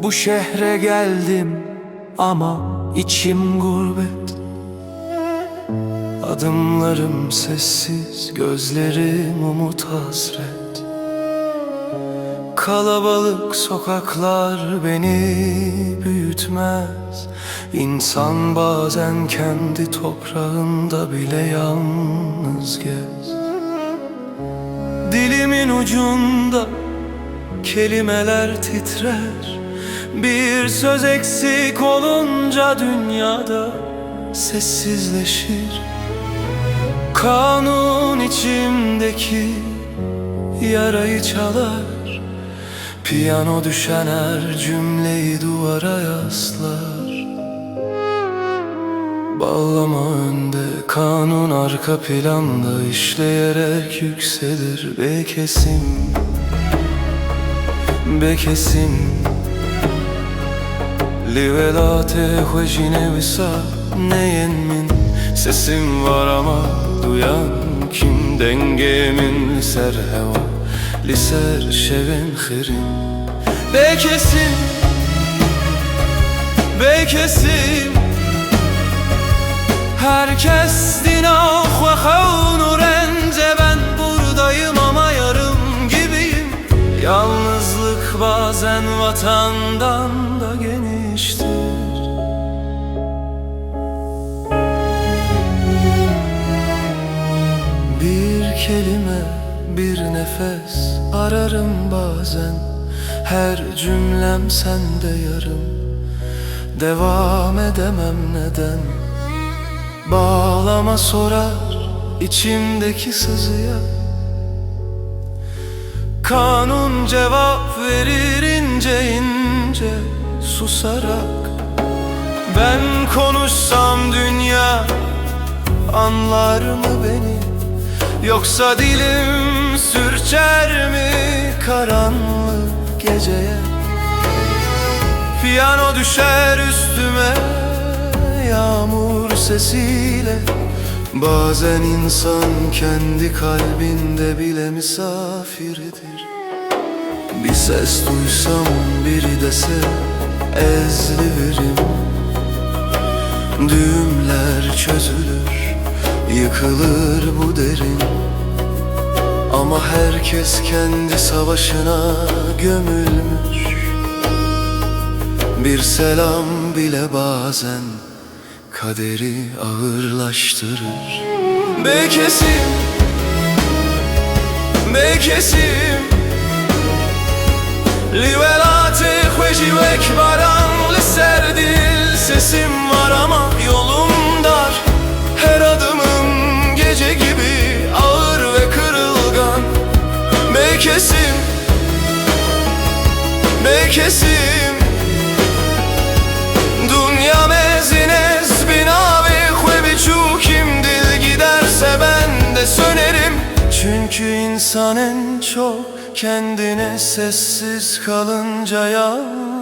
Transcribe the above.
Bu şehre geldim ama içim gurbet. Adımlarım sessiz, gözlerim umut hasret. Kalabalık sokaklar beni büyütmez. İnsan bazen kendi toprağında bile yalnız gez. Dilimin ucunda kelimeler titrer. Bir söz eksik olunca dünyada sessizleşir. Kanun içimdeki yarayı çalar. Piyano düşen her cümleyi duvara yaslar. Bağlama önde, kanun arka planda işleyerek yükselir. Bekesim, bekesim Livelate hojine visa neyen min. Sesim var ama duyan kim? Dengemin ser heva liser şeven xirin. Bekesim, bekesim herkes dinah ve havnu rence. Ben buradayım ama yarım gibiyim. Yalnızlık bazen vatandan da geniştir. Bir kelime, bir nefes ararım bazen. Her cümlem sende yarım. Devam edemem neden? Bağlama sorar içimdeki sızıya. Kanun cevap verir ince ince susarak. Ben konuşsam dünya anlar mı beni? Yoksa dilim sürçer mi karanlık geceye? Piyano düşer üstüme yağmur sesiyle. Bazen insan kendi kalbinde bile misafirdir. Bir ses duysam biri dese ezliverim. Düğümler çözülür, yıkılır bu derin. Ama herkes kendi savaşına gömülmüş. Bir selam bile bazen kaderi ağırlaştırır. Bekesim, bekesim Livelate hojivek baran liser dil. Sesim var ama yolum dar. Her adımım gece gibi ağır ve kırılgan. Bekesim, bekesim Dünya mezines binavi hvebiçu. Kim dil giderse ben de sönerim. Çünkü insan en çok kendine sessiz kalınca yalnız